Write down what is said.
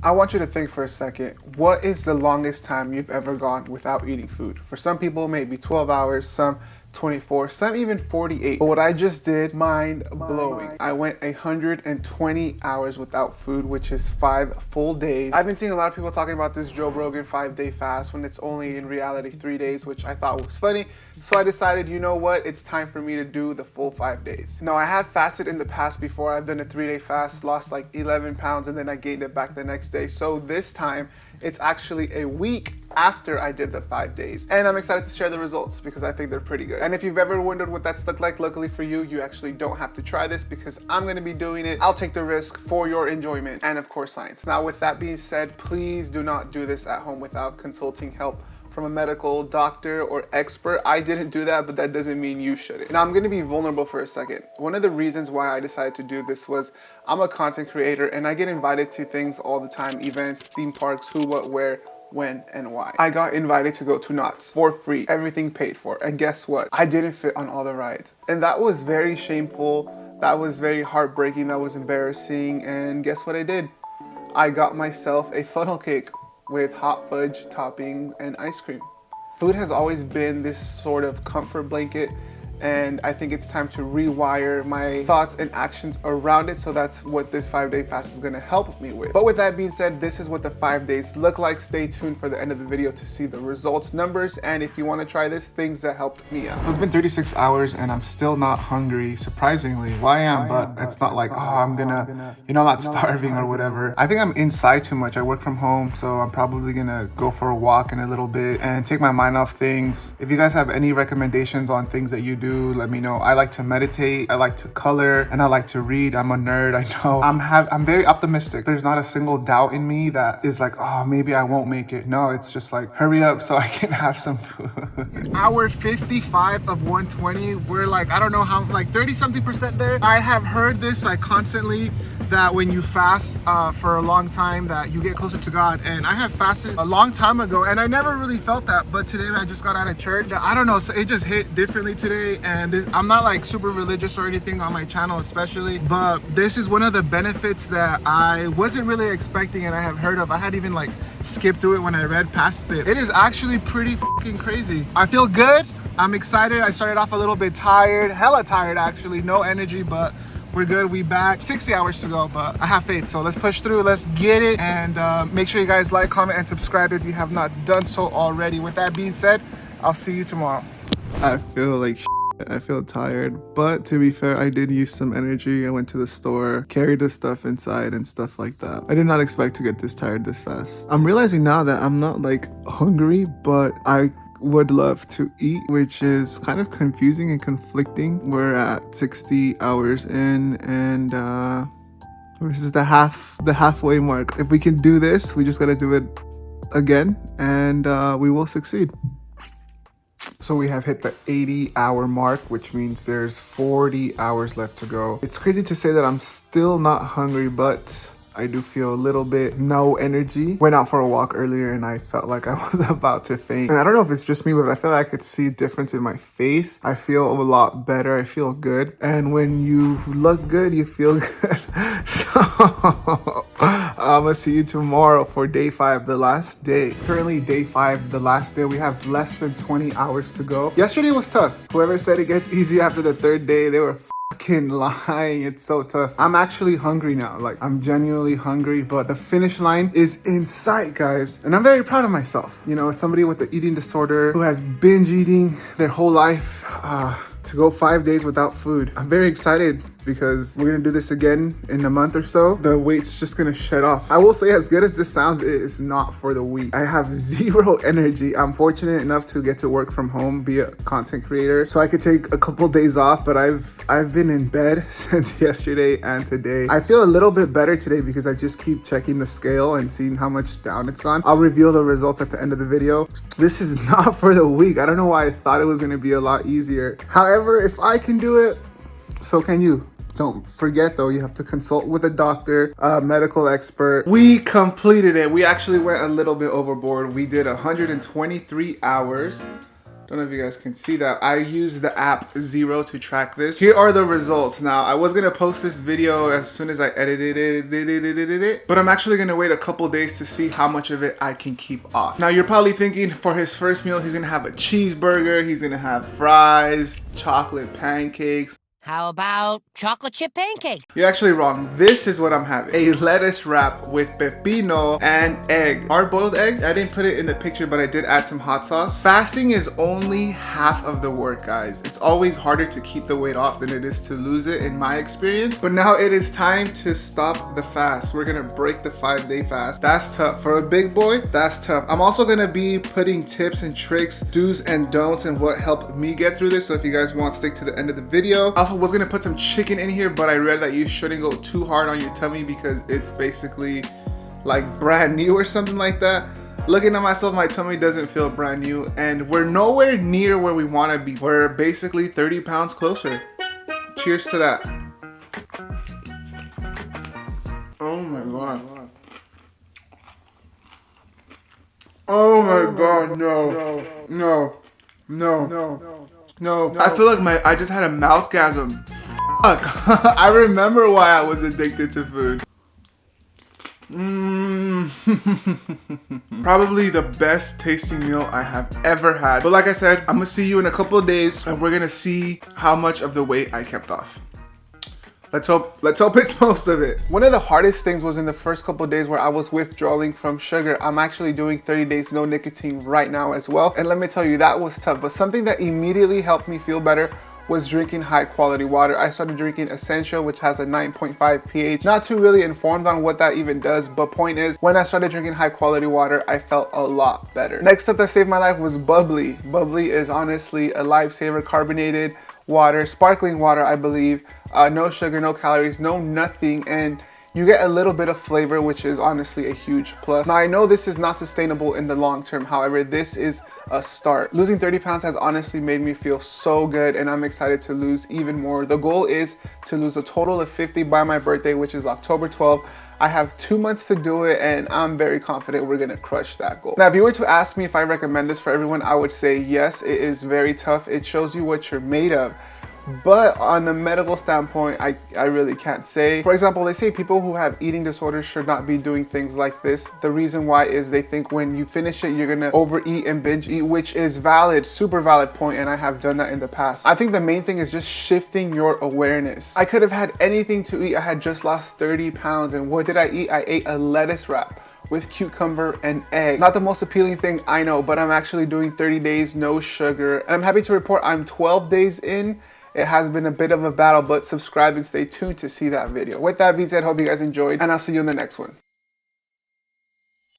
I want you to think for a second, what is the longest time you've ever gone without eating food? For some people, maybe 12 hours, some 24, some even 48. But what I just did, mind blowing. I went 120 hours without food, which is 5 full days. I've been seeing a lot of people talking about this Joe Rogan 5-day fast when it's only in reality 3 days, which I thought was funny. So I decided, you know what, it's time for me to do the full 5 days. Now I have fasted in the past before. I've done a 3-day fast, lost like 11 pounds, and then I gained it back the next day. So this time, it's actually a week after I did the 5 days. And I'm excited to share the results because I think they're pretty good. And if you've ever wondered what that's looked like, luckily for you, you actually don't have to try this because I'm gonna be doing it. I'll take the risk for your enjoyment and of course science. Now with that being said, please do not do this at home without consulting help from a medical doctor or expert. I didn't do that, but that doesn't mean you shouldn't. Now I'm gonna be vulnerable for a second. One of the reasons why I decided to do this was I'm a content creator and I get invited to things all the time, events, theme parks, who, what, where, when, and why. I got invited to go to Knott's for free, everything paid for. And guess what? I didn't fit on all the rides. And that was very shameful. That was very heartbreaking. That was embarrassing. And guess what I did? I got myself a funnel cake with hot fudge topping and ice cream. Food has always been this sort of comfort blanket, and I think it's time to rewire my thoughts and actions around it. So that's what this 5-day fast is gonna help me with. But with that being said, this is what the 5 days look like. Stay tuned for the end of the video to see the results, numbers, and if you wanna try this, things that helped me out. So it's been 36 hours and I'm still not hungry, surprisingly. Well, I am, but it's not like, oh, I'm gonna, I'm not starving or whatever. I think I'm inside too much. I work from home, so I'm probably gonna go for a walk in a little bit and take my mind off things. If you guys have any recommendations on things that you do, let me know. I like to meditate, I like to color, and I like to read. I'm a nerd, I know. I'm very optimistic. There's not a single doubt in me that is like, oh, maybe I won't make it. No, it's just like, hurry up so I can have some food. Hour 55 of 120. We're like, I don't know how, like 30-something% there. I have heard this like constantly, that when you fast for a long time that you get closer to God. And I have fasted a long time ago and I never really felt that, but today I just got out of church. I don't know, so it just hit differently today. And I'm not like super religious or anything on my channel especially, but this is one of the benefits that I wasn't really expecting and I have heard of. I had even like skipped through it when I read past it. It is actually pretty fucking crazy. I feel good. I'm excited. I started off a little bit tired, hella tired actually, no energy, but we're good, we back. 60 hours to go, but I have faith. So let's push through, let's get it. And make sure you guys like, comment, and subscribe if you have not done so already. With that being said, I'll see you tomorrow. I feel like shit. I feel tired, but to be fair, I did use some energy. I went to the store, carried the stuff inside and stuff like that. I did not expect to get this tired this fast. I'm realizing now that I'm not like hungry, but I would love to eat, which is kind of confusing and conflicting. We're at 60 hours in and this is the halfway mark. If we can do this, we just gotta do it again and we will succeed. So we have hit the 80-hour mark, which means there's 40 hours left to go. It's crazy to say that I'm still not hungry, but I do feel a little bit no energy. Went out for a walk earlier and I felt like I was about to faint. And I don't know if it's just me, but I feel like I could see a difference in my face. I feel a lot better. I feel good. And when you look good, you feel good. So I'm gonna see you tomorrow for day 5, the last day. It's currently day 5, the last day. We have less than 20 hours to go. Yesterday was tough. Whoever said it gets easier after the 3rd day, they were fucking lying. It's so tough. I'm actually hungry now. Like, I'm genuinely hungry, but the finish line is in sight, guys. And I'm very proud of myself. You know, as somebody with an eating disorder who has binge eating their whole life, to go 5 days without food. I'm very excited because we're gonna do this again in a month or so. The weight's just gonna shut off. I will say, as good as this sounds, it is not for the weak. I have zero energy. I'm fortunate enough to get to work from home, be a content creator, so I could take a couple days off, but I've been in bed since yesterday and today. I feel a little bit better today because I just keep checking the scale and seeing how much down it's gone. I'll reveal the results at the end of the video. This is not for the weak. I don't know why I thought it was gonna be a lot easier. However, if I can do it, so can you. Don't forget though, you have to consult with a doctor, a medical expert. We completed it. We actually went a little bit overboard. We did 123 hours Don't know if you guys can see that. I use the app Zero to track this. Here are the results. Now, I was gonna post this video as soon as I edited it, but I'm actually gonna wait a couple days to see how much of it I can keep off. Now, you're probably thinking for his first meal, he's gonna have a cheeseburger, he's gonna have fries, chocolate pancakes. How about chocolate chip pancake? You're actually wrong. This is what I'm having. A lettuce wrap with pepino and egg. Hard-boiled egg. I didn't put it in the picture, but I did add some hot sauce. Fasting is only half of the work, guys. It's always harder to keep the weight off than it is to lose it in my experience. But now it is time to stop the fast. We're gonna break the 5-day fast. That's tough. For a big boy, that's tough. I'm also gonna be putting tips and tricks, do's and don'ts, and what helped me get through this. So if you guys want, stick to the end of the video. Also, was gonna put some chicken in here, but I read that you shouldn't go too hard on your tummy because it's basically like brand new or something like that. Looking at myself, my tummy doesn't feel brand new, and we're nowhere near where we want to be. We're basically 30 pounds closer. Cheers to that. Oh my god. Oh my god, no. No, I feel like I just had a mouthgasm. Fuck. I remember why I was addicted to food. Probably the best tasting meal I have ever had. But like I said, I'm gonna see you in a couple of days and we're gonna see how much of the weight I kept off. Let's hope it's most of it. One of the hardest things was in the first couple of days where I was withdrawing from sugar. I'm actually doing 30 days no nicotine right now as well. And let me tell you, that was tough. But something that immediately helped me feel better was drinking high quality water. I started drinking Essential, which has a 9.5 pH. Not too really informed on what that even does, but point is, when I started drinking high quality water, I felt a lot better. Next up that saved my life was bubbly. Bubbly is honestly a lifesaver. Carbonated water, sparkling water, I believe. No sugar, no calories, no nothing, and you get a little bit of flavor, which is honestly a huge plus. Now, I know this is not sustainable in the long term. However, this is a start. Losing 30 pounds has honestly made me feel so good, and I'm excited to lose even more. The goal is to lose a total of 50 by my birthday, which is October 12th. I have 2 months to do it, and I'm very confident we're gonna crush that goal. Now, if you were to ask me if I recommend this for everyone, I would say yes, it is very tough. It shows you what you're made of. But on a medical standpoint, I really can't say. For example, they say people who have eating disorders should not be doing things like this. The reason why is they think when you finish it, you're gonna overeat and binge eat, which is valid, super valid point, and I have done that in the past. I think the main thing is just shifting your awareness. I could have had anything to eat. I had just lost 30 pounds, and what did I eat? I ate a lettuce wrap with cucumber and egg. Not the most appealing thing, I know, but I'm actually doing 30 days, no sugar. And I'm happy to report I'm 12 days in. It has been a bit of a battle, but subscribe and stay tuned to see that video. With that being said, hope you guys enjoyed, and I'll see you in the next one.